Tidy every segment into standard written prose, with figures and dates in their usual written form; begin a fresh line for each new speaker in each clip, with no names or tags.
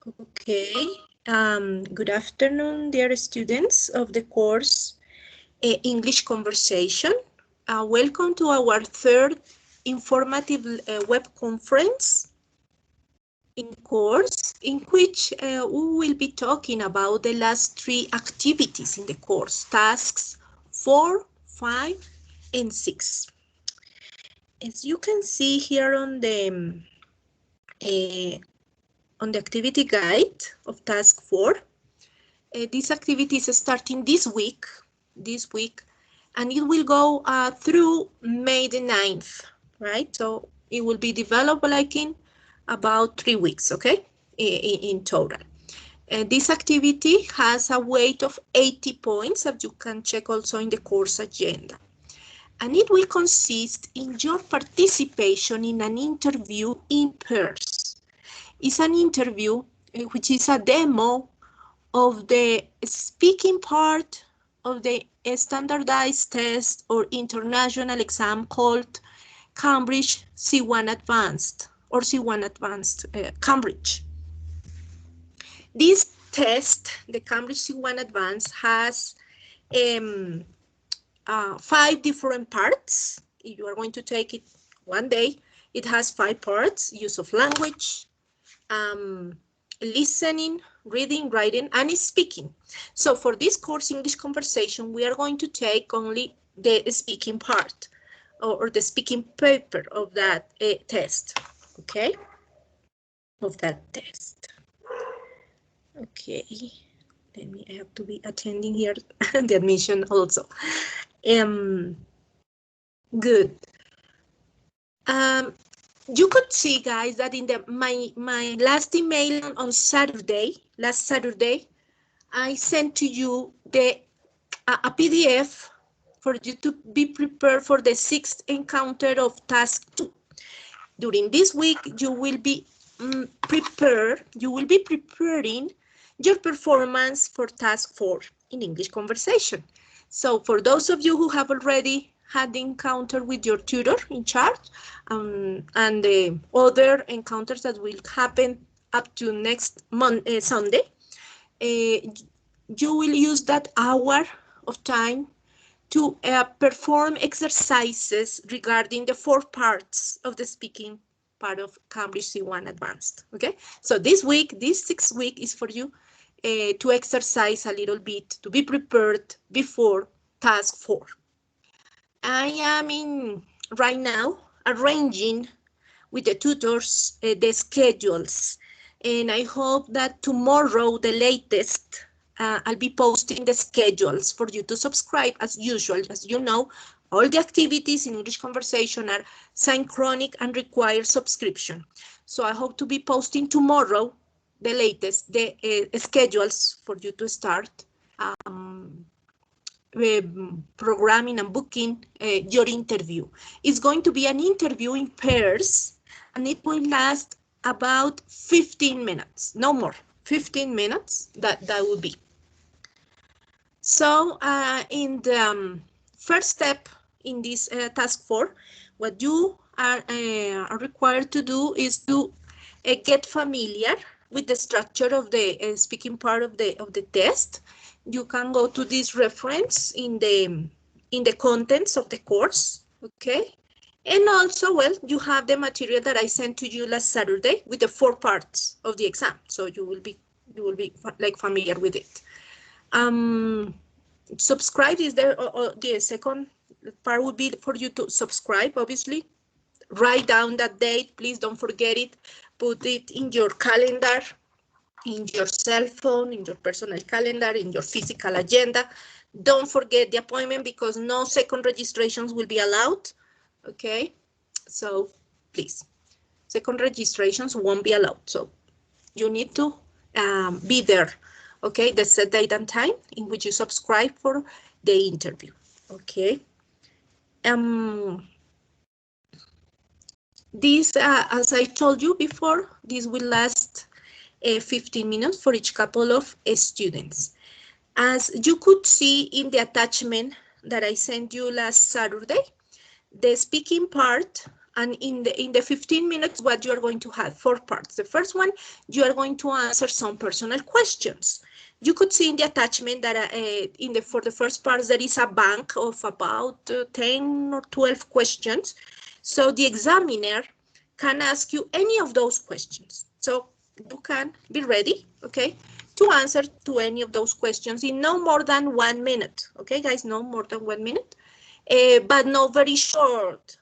Okay, good afternoon, dear students of the course English Conversation. Welcome to our third informative web conference in course, in which we will be talking about the last three activities in the course, tasks 4, 5, and 6. As you can see here on the activity guide of task 4, this activity is starting this week, and it will go through May the 9th, right? So it will be developed like in about 3 weeks, okay, in total. This activity has a weight of 80 points, as you can check also in the course agenda. And it will consist in your participation in an interview in pairs. It's an interview which is a demo of the speaking part of the standardized test or international exam called Cambridge C1 Advanced or C1 Advanced Cambridge. This test, the Cambridge C1 Advanced, has 5 different parts. If you are going to take it one day, it has 5 parts: use of language, listening, reading, writing, and speaking. So for this course, English Conversation, we are going to take only the speaking part or the speaking paper of that test, okay? Of that test. Okay, I have to be attending here the admission also. Good. You could see, guys, that in my last email on last Saturday, I sent to you a PDF for you to be prepared for the 6th encounter of task 2. During this week, you will be preparing your performance for task 4 in English Conversation. So for those of you who have already had the encounter with your tutor in charge, and the other encounters that will happen up to next Sunday, you will use that hour of time to perform exercises regarding the 4 parts of the speaking part of Cambridge C1 Advanced, okay? So this 6th week is for you to exercise a little bit, to be prepared before task 4. I am right now arranging with the tutors the schedules, and I hope that tomorrow, the latest, I'll be posting the schedules for you to subscribe as usual. As you know, all the activities in English Conversation are synchronic and require subscription. So I hope to be posting tomorrow, the latest, the schedules for you to start programming and booking your interview. It's going to be an interview in pairs, and it will last about 15 minutes, no more, 15 minutes, that will be. So in the first step in this task 4, what you are required to do is to get familiar with the structure of the speaking part of the test. You can go to this reference in the contents of the course, okay? And also, well, you have the material that I sent to you last Saturday with the 4 parts of the exam, so you will be like familiar with it. Subscribe is there. The second part would be for you to subscribe, obviously. Write down that date, please don't forget it. Put it in your calendar, in your cell phone, in your personal calendar, in your physical agenda. Don't forget the appointment, because no second registrations will be allowed, okay? So please, second registrations won't be allowed. So you need to be there, okay? The set date and time in which you subscribe for the interview, okay? This, as I told you before, this will last 15 minutes for each couple of students. As you could see in the attachment that I sent you last Saturday, the speaking part And in the 15 minutes, what you are going to have, 4 parts. The first one, you are going to answer some personal questions. You could see in the attachment that for the first part, there is a bank of about 10 or 12 questions. So the examiner can ask you any of those questions. So you can be ready, okay, to answer to any of those questions in no more than 1 minute. Okay, guys, no more than 1 minute, but no very short,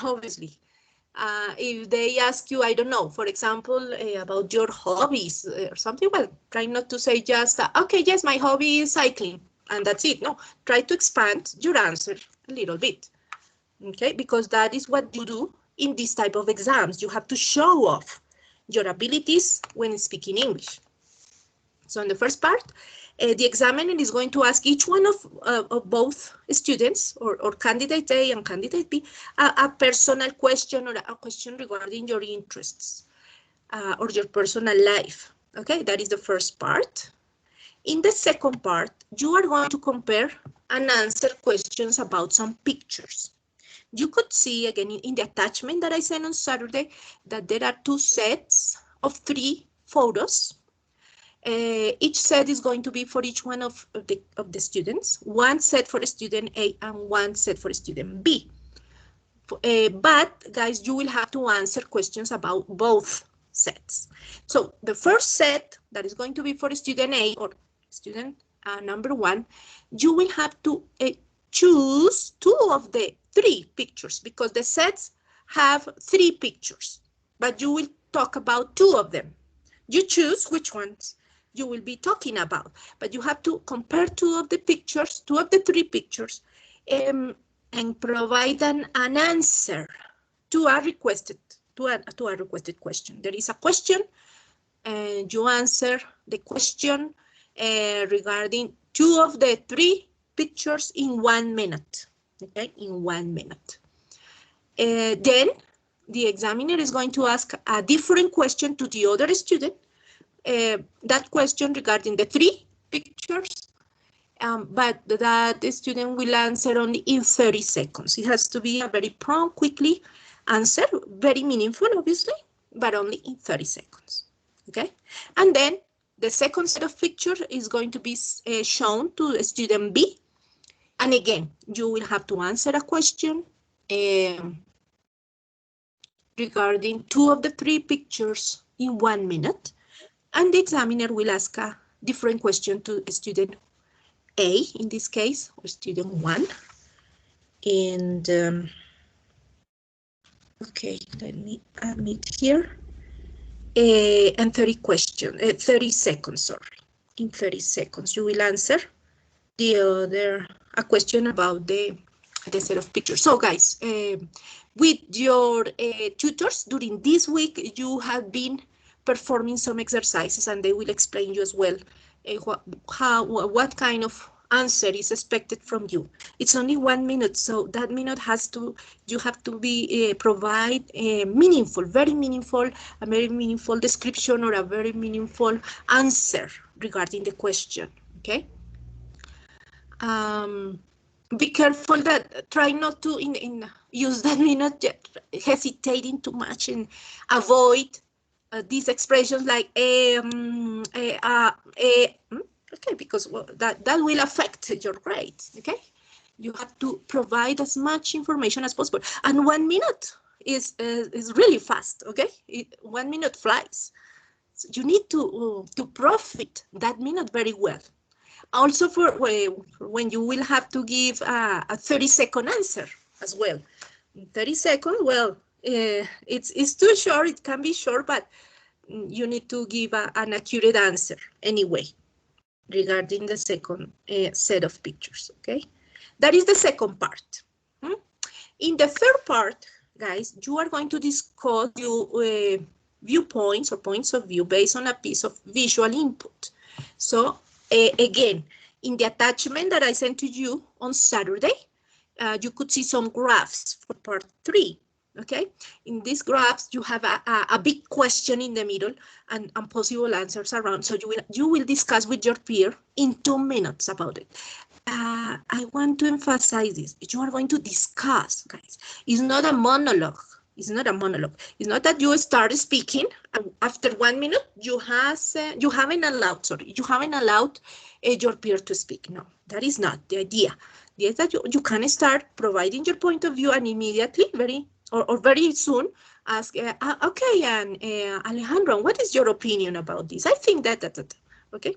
obviously. If they ask you, I don't know, for example, about your hobbies or something, well, try not to say just, okay, yes, my hobby is cycling, and that's it. No, try to expand your answer a little bit, okay, because that is what you do in this type of exams. You have to show off your abilities when speaking English. So in the first part, the examiner is going to ask each one of both students or candidate A and candidate B a personal question or a question regarding your interests or your personal life. Okay, that is the first part. In the second part, you are going to compare and answer questions about some pictures. You could see again in the attachment that I sent on Saturday that there are 2 sets of 3 photos. Each set is going to be for each one of the students. 1 set for student A and 1 set for student B. But guys, you will have to answer questions about both sets. So the first set that is going to be for student A or student number 1, you will have to choose 2 of the 3 pictures because the sets have 3 pictures, but you will talk about 2 of them. You choose which ones you will be talking about, but you have to compare 2 of the pictures, 2 of the 3 pictures, and provide an answer to a requested question. There is a question, and you answer the question regarding 2 of the 3 pictures in 1 minute. Okay, in 1 minute. Then the examiner is going to ask a different question to the other student. That question regarding the 3 pictures, but that the student will answer only in 30 seconds. It has to be a very prompt, quickly answer, very meaningful, obviously, but only in 30 seconds. Okay, and then the second set of pictures is going to be shown to student B. And again, you will have to answer a question regarding 2 of the 3 pictures in 1 minute. And the examiner will ask a different question to student A, in this case, or student 1. And, okay, let me admit here. And 30 seconds, sorry. In 30 seconds, you will answer a question about the set of pictures. So guys, with your tutors during this week, you have been performing some exercises, and they will explain you as well what kind of answer is expected from you. It's only 1 minute, so that minute you have to be provide a very meaningful description or a very meaningful answer regarding the question. Okay. Be careful that try not to use that minute hesitating too much and avoid these expressions like okay, because that will affect your grades. Okay, you have to provide as much information as possible, and 1 minute is really fast. Okay, 1 minute flies. So you need to profit that minute very well. Also for when you will have to give a 30-second answer as well. 30 seconds, well, it's too short. It can be short, but you need to give an accurate answer anyway regarding the second set of pictures, okay? That is the second part. In the third part, guys, you are going to discuss your viewpoints or points of view based on a piece of visual input. So again, in the attachment that I sent to you on Saturday, you could see some graphs for part 3. Okay, in these graphs, you have a big question in the middle and possible answers around. So you will discuss with your peer in 2 minutes about it. I want to emphasize this. You are going to discuss, guys. It's not a monologue. It's not a monologue. It's not that you start speaking and after 1 minute you haven't allowed your peer to speak. No, that is not the idea. The idea is that you can start providing your point of view and immediately, very soon, ask, okay, and Alejandro, what is your opinion about this? I think that. Okay.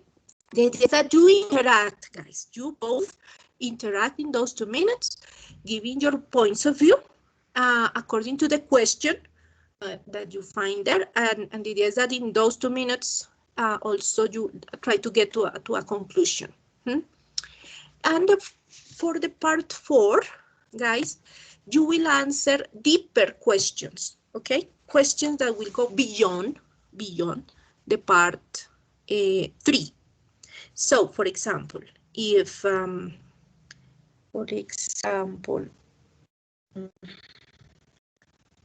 The idea is that you interact, guys. You both interact in those 2 minutes, giving your points of view according to the question that you find there. And the idea is that in those 2 minutes, also you try to get to a conclusion. And for the part 4, guys, you will answer deeper questions, okay? Questions that will go beyond the part 3. So, for example, if,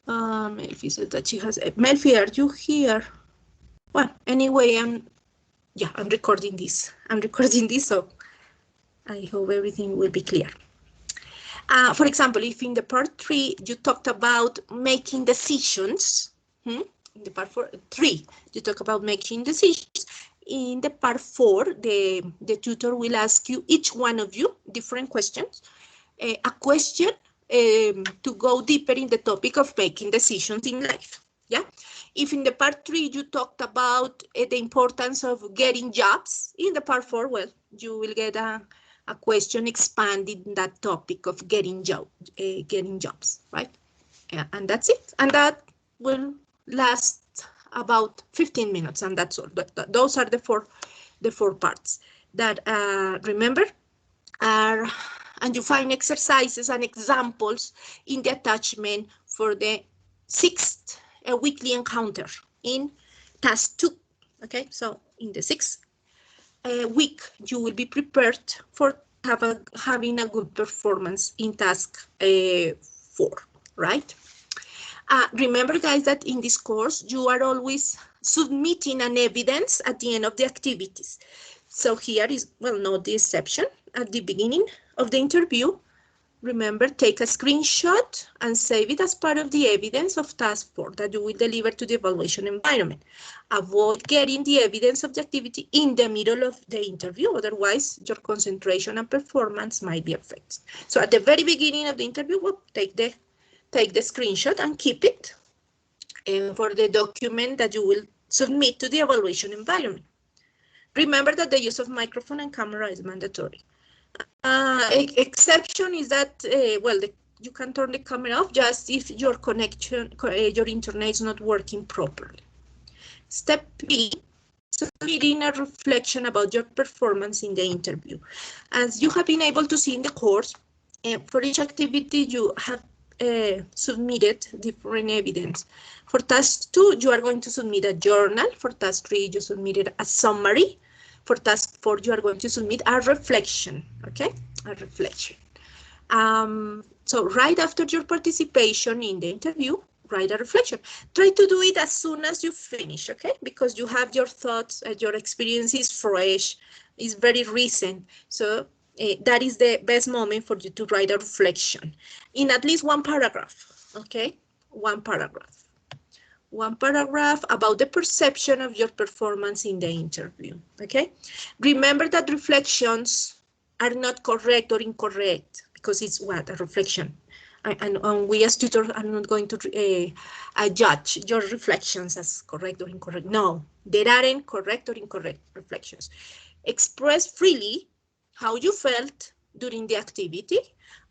Melfi said that she has, Melfi, are you here? Well, anyway, I'm recording this. So I hope everything will be clear. For example, if in the part 3, you talked about making decisions, in the part 3, you talk about making decisions. In the part 4, the tutor will ask you, each one of you, different questions, a question to go deeper in the topic of making decisions in life. Yeah. If in the part 3 you talked about the importance of getting jobs, in the part 4, well, you will get a question expanding that topic of getting jobs, right? Yeah, and that's it. And that will last about 15 minutes, and that's all. Those are the four parts that remember are. And you find exercises and examples in the attachment for the 6th weekly encounter in task 2. Okay, so in the 6th week, you will be prepared for having a good performance in task 4, right? Remember, guys, that in this course, you are always submitting an evidence at the end of the activities. So here is, well, not the exception. At the beginning of the interview, remember, take a screenshot and save it as part of the evidence of task 4 that you will deliver to the evaluation environment. Avoid getting the evidence of the activity in the middle of the interview, otherwise your concentration and performance might be affected. So at the very beginning of the interview, we'll take the screenshot and keep it for the document that you will submit to the evaluation environment. Remember that the use of microphone and camera is mandatory. Exception is that, you can turn the camera off just if your connection, your internet is not working properly. Step B, submitting a reflection about your performance in the interview. As you have been able to see in the course, for each activity you have submitted different evidence. For task 2, you are going to submit a journal. For task 3, you submitted a summary. For task 4, you are going to submit a reflection, okay? A reflection. So right after your participation in the interview, write a reflection. Try to do it as soon as you finish, okay? Because you have your thoughts, your experience is fresh, is very recent. So that is the best moment for you to write a reflection in at least 1 paragraph, okay? 1 paragraph. 1 paragraph about the perception of your performance in the interview, okay? Remember that reflections are not correct or incorrect because it's what? A reflection. And we as tutors are not going to judge your reflections as correct or incorrect. No, there aren't correct or incorrect reflections. Express freely how you felt during the activity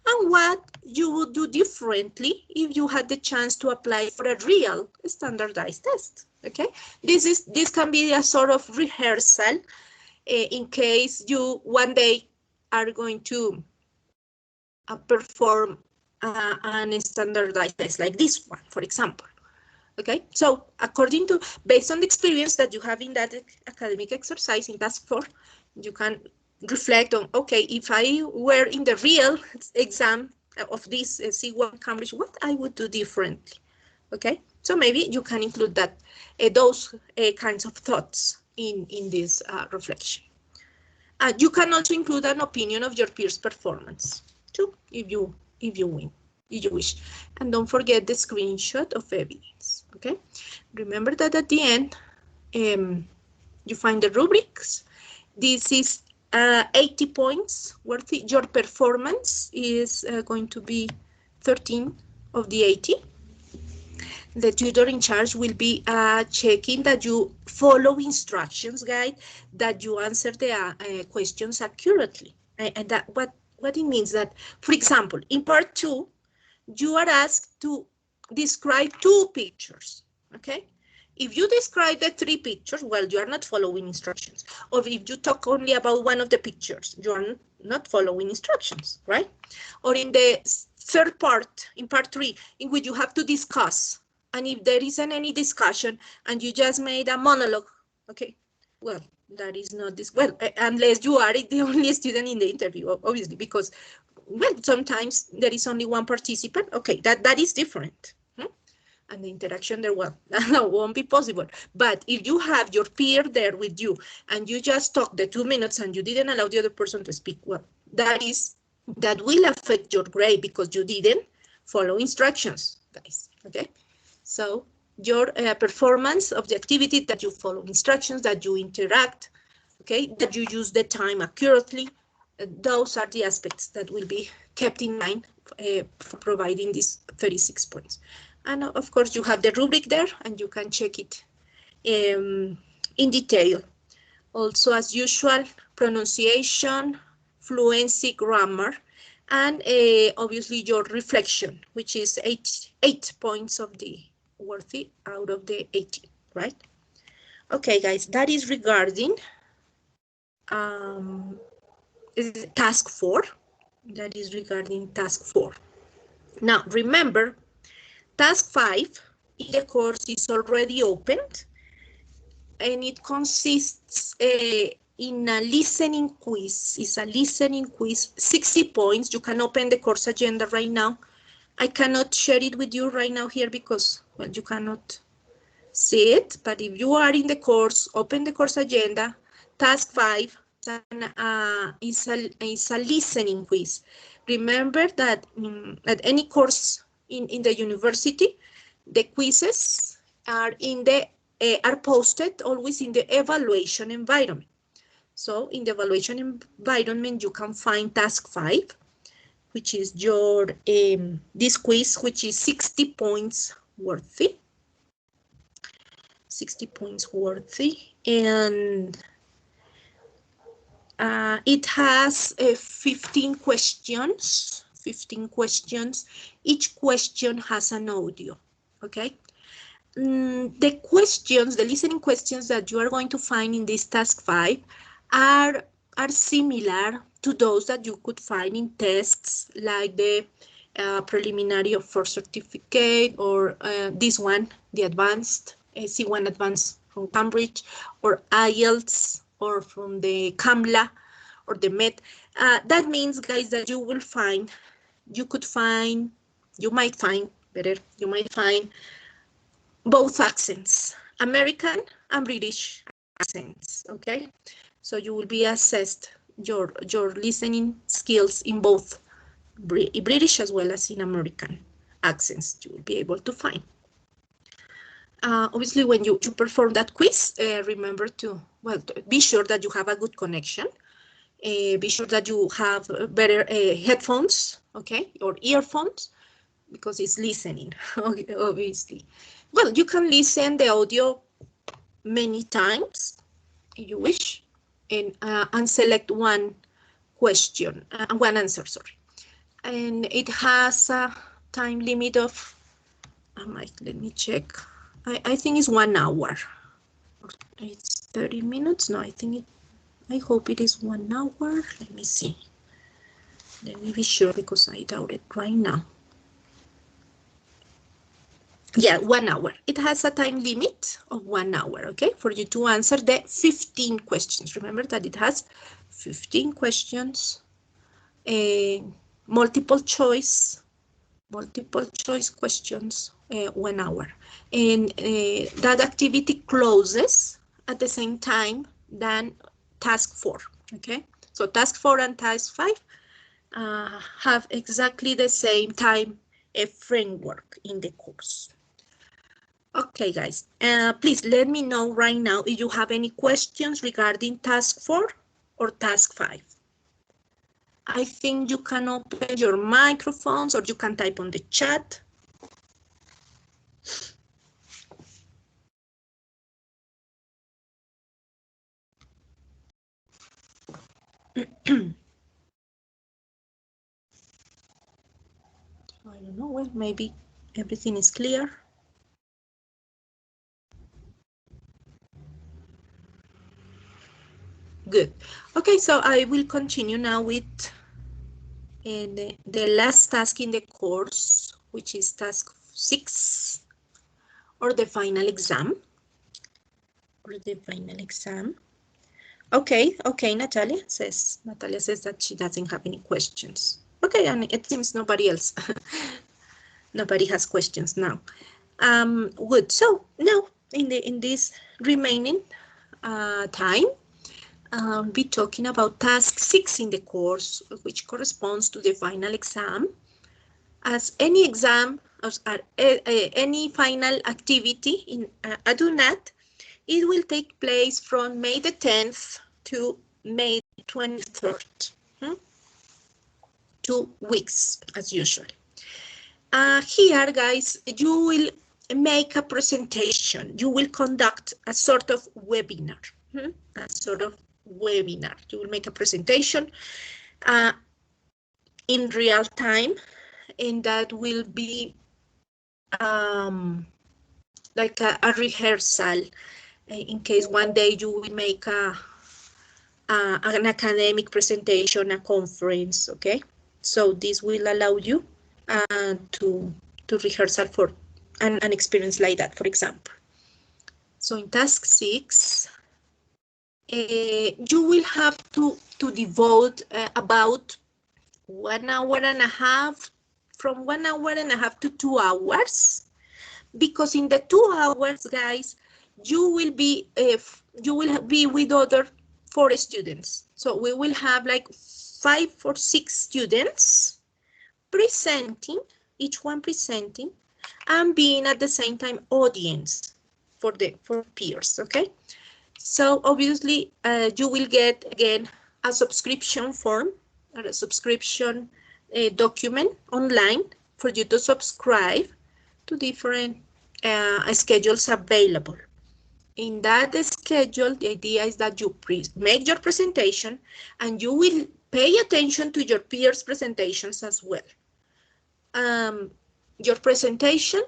and what you would do differently if you had the chance to apply for a real standardized test, okay? This can be a sort of rehearsal in case you one day are going to perform an standardized test like this one, for example, okay? So based on the experience that you have in that academic exercise in task 4, you can reflect on, okay, if I were in the real exam of this C1 Cambridge, what I would do differently, okay? So maybe you can include that, those kinds of thoughts in this reflection. You can also include an opinion of your peers' performance too, if you win, if you wish. And don't forget the screenshot of evidence, okay? Remember that at the end, you find the rubrics. This is 80 points worth it. Your performance is going to be 13 of the 80. The tutor in charge will be checking that you follow instructions guide, that you answer the questions accurately. And that what it means that, for example, in part 2, you are asked to describe 2 pictures, okay? If you describe the 3 pictures, well, you are not following instructions. Or if you talk only about one of the pictures, you are not following instructions, right? Or in the third part, in part 3, in which you have to discuss, and if there isn't any discussion and you just made a monologue, okay, well, that is not this, well, unless you are the only student in the interview, obviously, because, well, sometimes there is only one participant, okay, that is different. And the interaction there, well, that won't be possible. But if you have your peer there with you and you just talk the 2 minutes and you didn't allow the other person to speak, well, that will affect your grade because you didn't follow instructions, guys, okay? So your performance of the activity, that you follow instructions, that you interact, okay, that you use the time accurately, those are the aspects that will be kept in mind for providing these 36 points. And of course, you have the rubric there, and you can check it in detail. Also, as usual, pronunciation, fluency, grammar, and obviously your reflection, which is 8 points of the worthy out of the 18, right? Okay, guys, that is regarding task 4. That is regarding task 4. Now, remember, task 5 in the course is already opened, and it consists in a listening quiz. It's a listening quiz, 60 points. You can open the course agenda right now. I cannot share it with you right now here because, well, you cannot see it. But if you are in the course, open the course agenda. Task 5 is a listening quiz. Remember that at any course in the university, the quizzes are posted always in the evaluation environment. So in the evaluation environment, you can find task 5, which is your this quiz, which is 60 points worthy. 60 points worthy, and it has 15 questions. 15 questions. Each question has an audio. Okay. The questions, the listening questions that you are going to find in this task 5 are similar to those that you could find in tests like the preliminary of first certificate, or this one, the advanced, C1 advanced from Cambridge, or IELTS, or from the CAMLA, or the MET. That means, guys, that you might find both accents, American and British accents, okay? So you will be assessed your listening skills in both British as well as in American accents. You will be able to find. Obviously, when you perform that quiz, remember to be sure that you have a good connection. Be sure that you have better headphones, okay, or earphones, because it's listening, obviously. Well, you can listen the audio many times if you wish, and select one question, one answer, sorry. And it has a time limit of, let me check. I think it's 1 hour. It's 30 minutes. No, I hope it is 1 hour. Let me see. Let me be sure because I doubt it right now. Yeah, 1 hour. It has a time limit of 1 hour, okay, for you to answer the 15 questions. Remember that it has 15 questions, multiple choice questions, 1 hour. And that activity closes at the same time than task 4, okay? So task 4 and task 5 have exactly the same time framework in the course. Okay, guys, please let me know right now if you have any questions regarding task 4 or task 5. I think you can open your microphones or you can type on the chat. I don't know, well, maybe everything is clear. Good. Okay, so I will continue now with the last task in the course, which is task 6, or the final exam. Okay, Natalia says that she doesn't have any questions. Okay, and it seems nobody else. Nobody has questions now. Good. So now in this remaining time, be talking about task 6 in the course, which corresponds to the final exam. As any exam, as any final activity in ADUNAT, it will take place from May the 10th to May 23rd. 2 weeks, as usual. Here, guys, you will make a presentation. You will conduct a sort of webinar. You will make a presentation in real time, and that will be like a rehearsal in case one day you will make an academic presentation, a conference, okay? So this will allow you to rehearsal for an experience like that, for example. So in task 6, you will have to devote about 1 hour and a half, from 1 hour and a half to 2 hours, because in the 2 hours, guys, you will be with other 4 students. So we will have like 5 or 6 students presenting, each one presenting, and being at the same time audience for peers, okay? So obviously you will get again a subscription form or a subscription document online for you to subscribe to different schedules available. In that schedule, the idea is that you make your presentation and you will pay attention to your peers' presentations as well. Your presentation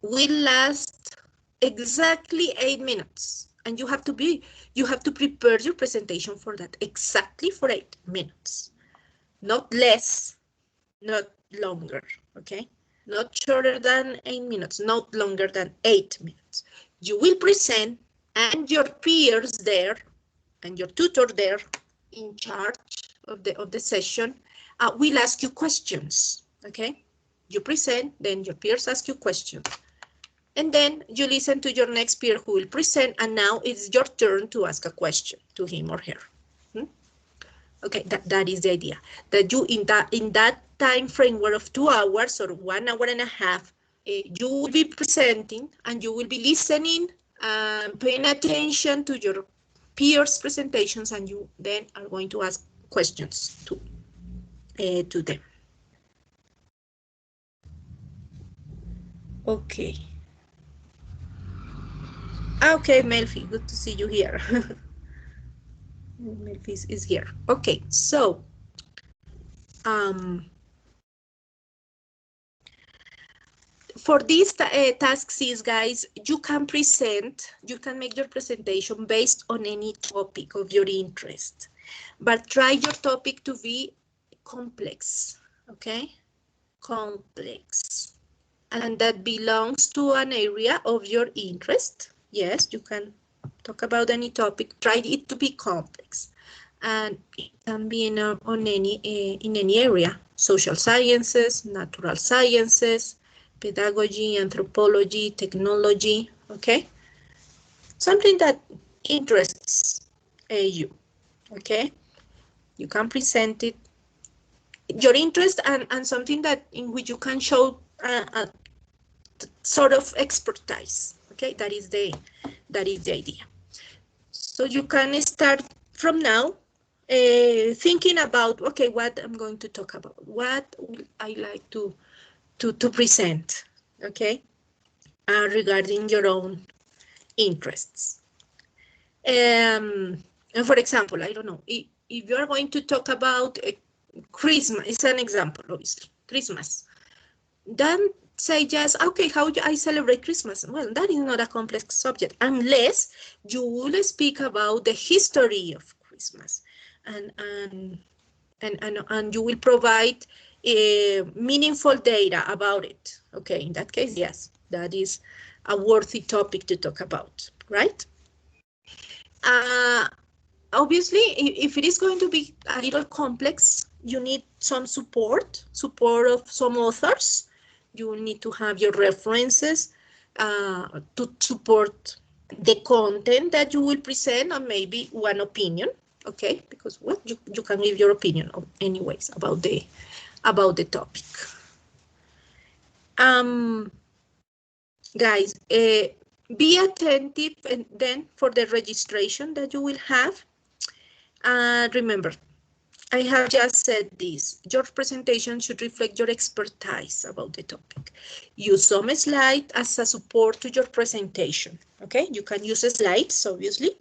will last exactly 8 minutes, and you have to prepare your presentation for that, exactly for 8 minutes. Not less, not longer, okay? Not shorter than 8 minutes, not longer than 8 minutes. You will present, and your peers there, and your tutor there in charge of the session will ask you questions, okay? You present, then your peers ask you questions. And then you listen to your next peer who will present, and now it's your turn to ask a question to him or her. Okay, that is the idea. That you, in that time framework of 2 hours or 1 hour and a half, you will be presenting and you will be listening, paying attention to your peers' presentations, and you then are going to ask questions to them. Okay. Okay, Melfi, good to see you here. Melfi is here. Okay, so for these tasks, guys, you can make your presentation based on any topic of your interest, but try your topic to be complex, okay? Complex. And that belongs to an area of your interest. Yes, you can talk about any topic, try it to be complex. And it can be in any area, social sciences, natural sciences, pedagogy, anthropology, technology, okay? Something that interests you, okay? You can present it, your interest, and something that in which you can show sort of expertise. Okay, that is the idea. So you can start from now thinking about, okay, what I'm going to talk about, what I like to present, okay, regarding your own interests. And for example, I don't know, if you are going to talk about Christmas, it's an example, obviously, Christmas. Then say just, okay, how I celebrate Christmas? Well, that is not a complex subject, unless you will speak about the history of Christmas, and you will provide meaningful data about it. Okay, in that case, yes, that is a worthy topic to talk about, right? Obviously, if it is going to be a little complex, you need some support of some authors. You need to have your references to support the content that you will present, and maybe one opinion, okay? Because well, you can give your opinion anyways about the topic. Guys, be attentive and then for the registration that you will have. Remember, I have just said this. Your presentation should reflect your expertise about the topic. Use some slides as a support to your presentation. Okay, you can use slides, obviously,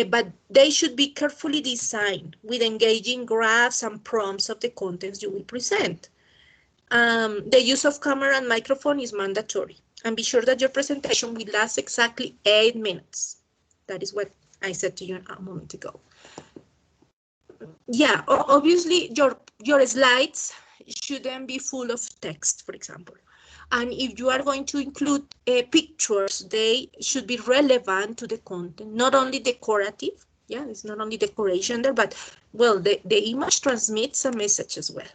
but they should be carefully designed with engaging graphs and prompts of the contents you will present. The use of camera and microphone is mandatory. And be sure that your presentation will last exactly 8 minutes. That is what I said to you a moment ago. Yeah, obviously your slides shouldn't be full of text, for example. And if you are going to include pictures, they should be relevant to the content, not only decorative. Yeah, it's not only decoration there, but well, the image transmits a message as well.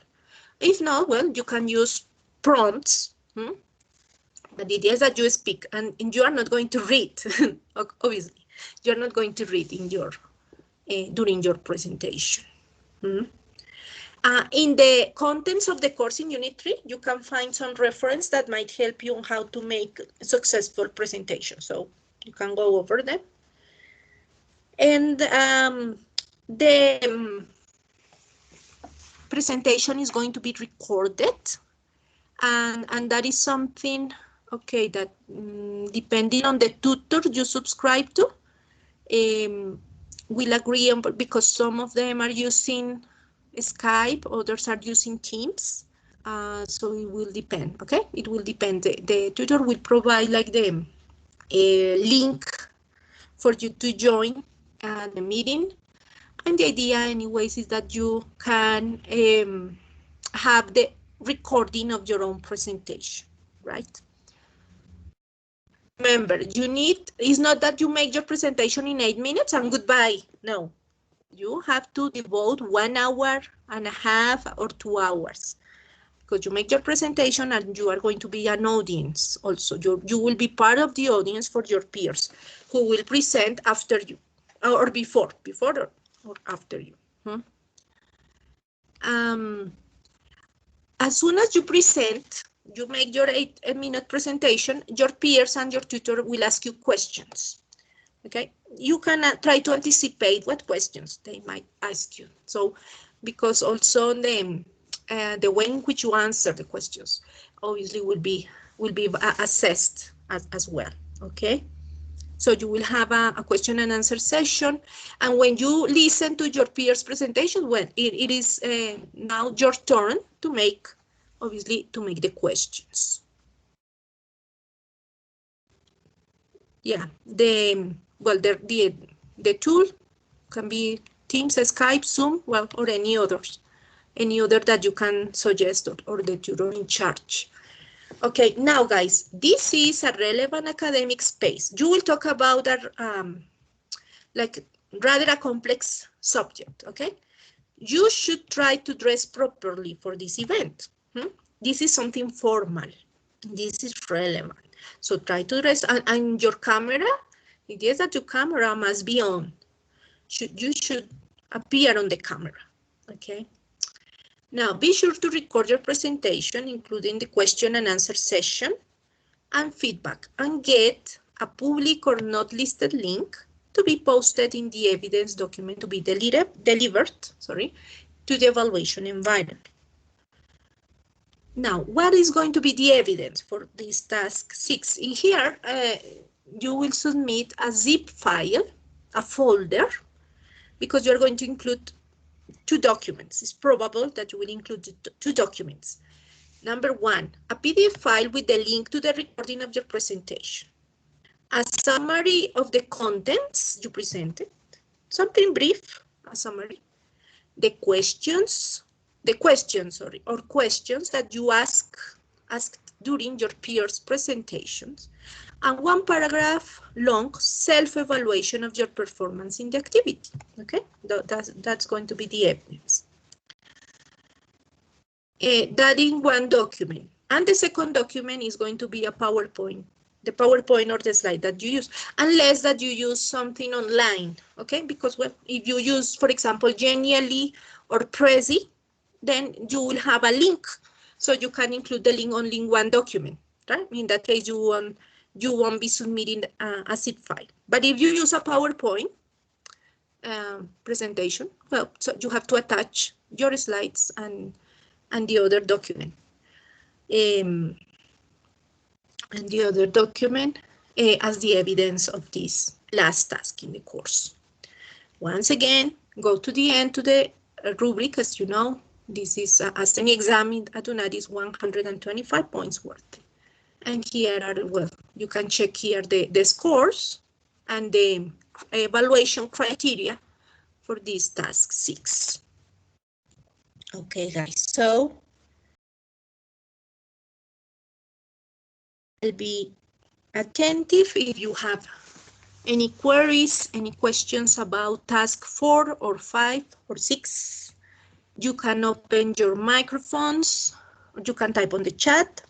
If not, well, you can use prompts. But the idea is that you speak, and you are not going to read. Obviously, you're not going to read in your during your presentation. In the contents of the course in Unit 3, you can find some reference that might help you on how to make a successful presentation. So you can go over them. And the presentation is going to be recorded. And that is something, okay, that depending on the tutor you subscribe to, we'll agree on, because some of them are using Skype, others are using Teams. So it will depend, okay? It will depend. The tutor will provide like the link for you to join the meeting. And the idea anyways is that you can have the recording of your own presentation, right? Remember, it's not that you make your presentation in 8 minutes and goodbye. No, you have to devote 1 hour and a half or 2 hours, because you make your presentation and you are going to be an audience also. You will be part of the audience for your peers who will present after you, or before or after you. As soon as you present, you make your 8-minute presentation, your peers and your tutor will ask you questions. Okay, you can try to anticipate what questions they might ask you. So, because also the way in which you answer the questions obviously will be assessed as well. Okay, so you will have a question and answer session, and when you listen to your peers' presentation, well, it is now your turn to make, obviously, to make the questions. Yeah, the tool can be Teams, Skype, Zoom, well, or any other that you can suggest, or the tutor in charge. Okay, now guys, this is a relevant academic space. You will talk about like rather a complex subject, okay? You should try to dress properly for this event. This is something formal. This is relevant. So try to dress, and your camera, it is that your camera must be on. You should appear on the camera, okay? Now, be sure to record your presentation, including the question and answer session and feedback, and get a public or not listed link to be posted in the evidence document to be delivered to the evaluation environment. Now, what is going to be the evidence for this task 6? In here, you will submit a zip file, a folder, because you're going to include 2 documents. It's probable that you will include 2 documents. Number 1, a PDF file with the link to the recording of your presentation. A summary of the contents you presented, something brief, a summary. The questions that you asked during your peers' presentations, and 1 paragraph long self-evaluation of your performance in the activity. Okay, that's going to be the evidence. That in 1 document, and the second document is going to be a PowerPoint, the PowerPoint or the slide that you use, unless that you use something online, okay? Because if you use, for example, Genially or Prezi, then you will have a link, so you can include the link only in 1 document, right? In that case, you won't be submitting a zip file. But if you use a PowerPoint presentation, well, so you have to attach your slides and the other document. And the other document as the evidence of this last task in the course. Once again, go to the end to the rubric. As you know, this is as an exam at UNAD is 125 points worth. And here are, well, you can check here the scores and the evaluation criteria for this task 6. Okay, guys, so I'll be attentive if you have any queries, any questions about task 4 or 5 or 6. You can open your microphones, or you can type on the chat.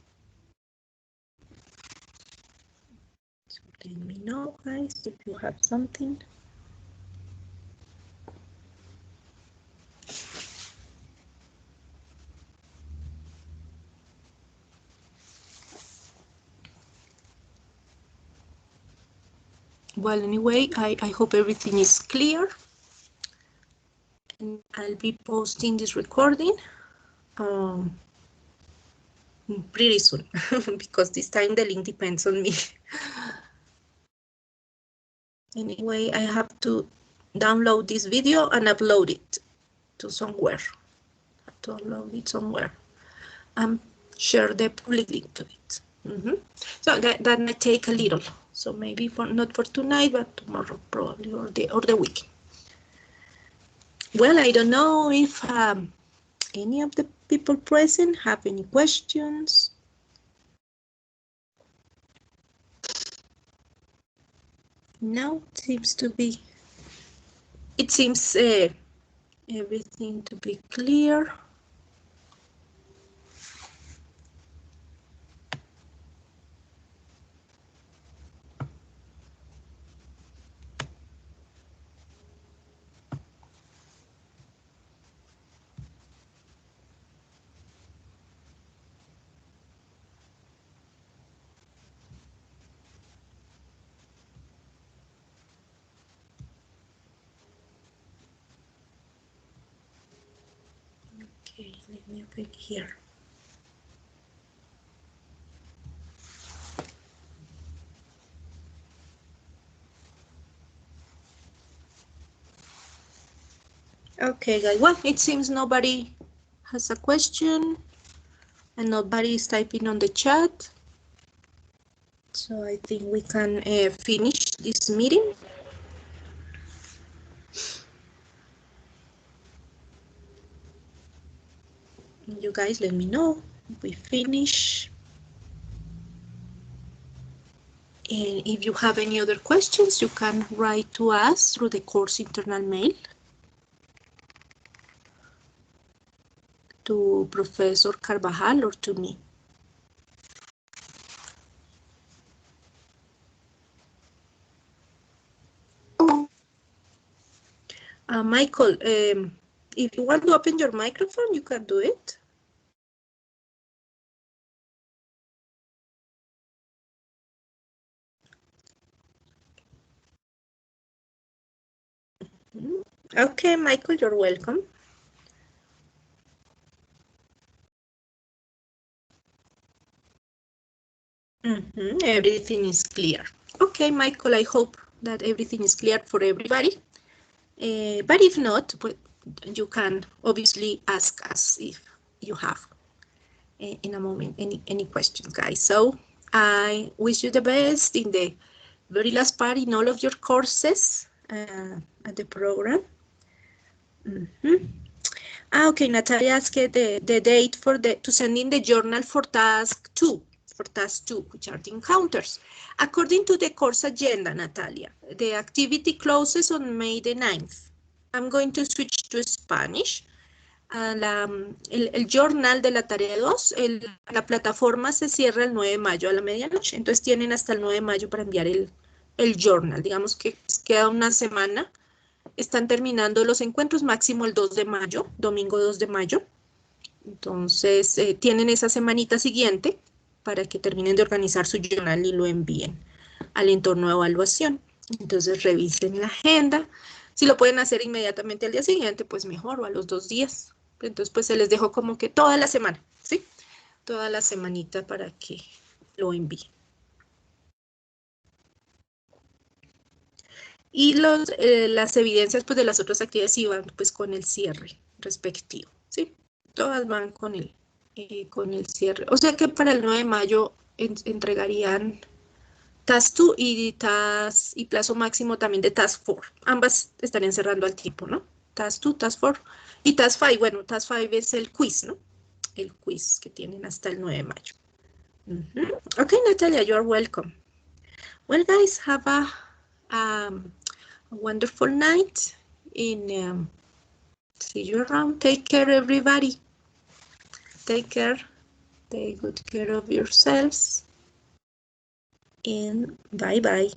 So let me know, guys, if you have something. Well, anyway, I hope everything is clear. And I'll be posting this recording pretty soon, because this time the link depends on me. Anyway, I have to download this video and upload it to somewhere. I have to upload it somewhere and share the public link to it. So that might take a little. So maybe not for tonight, but tomorrow probably, or the weekend. Well, I don't know if any of the people present have any questions. No, it seems everything to be clear. Okay, let me open here. Okay, guys. Well, it seems nobody has a question and nobody is typing on the chat. So I think we can finish this meeting. You guys let me know if we finish. And if you have any other questions, you can write to us through the course internal mail to Professor Carvajal or to me. Michael, If you want to open your microphone, you can do it. Okay, Michael, you're welcome. Everything is clear. Okay, Michael, I hope that everything is clear for everybody. But if not, you can obviously ask us if you have in a moment any questions, guys. So I wish you the best in the very last part in all of your courses at the program. Okay, Natalia asked the date for to send in the journal for task 2, which are the encounters. According to the course agenda, Natalia, the activity closes on May the 9th. I'm going to switch to Spanish. El journal de la tarea 2, la plataforma se cierra el 9 de mayo a la medianoche, entonces tienen hasta el 9 de mayo para enviar el journal. Digamos que queda una semana. Están terminando los encuentros máximo el 2 de mayo, domingo 2 de mayo. Entonces, tienen esa semanita siguiente para que terminen de organizar su journal y lo envíen al entorno de evaluación. Entonces, revisen la agenda. Si lo pueden hacer inmediatamente al día siguiente, pues mejor, o a los 2 días. Entonces, pues se les dejo como que toda la semana, ¿sí? Toda la semanita para que lo envíen. Y las evidencias pues, de las otras actividades iban pues, con el cierre respectivo, ¿sí? Todas van con el cierre. O sea que para el 9 de mayo entregarían Task 2 y plazo máximo también de Task 4. Ambas estarían cerrando al tiempo, ¿no? Task 2, Task 4 y Task 5. Bueno, Task 5 es el quiz, ¿no? El quiz que tienen hasta el 9 de mayo. Okay, Natalia, you're welcome. Well, guys, have a wonderful night. And see you around. Take care, everybody. Take care. Take good care of yourselves. And bye-bye.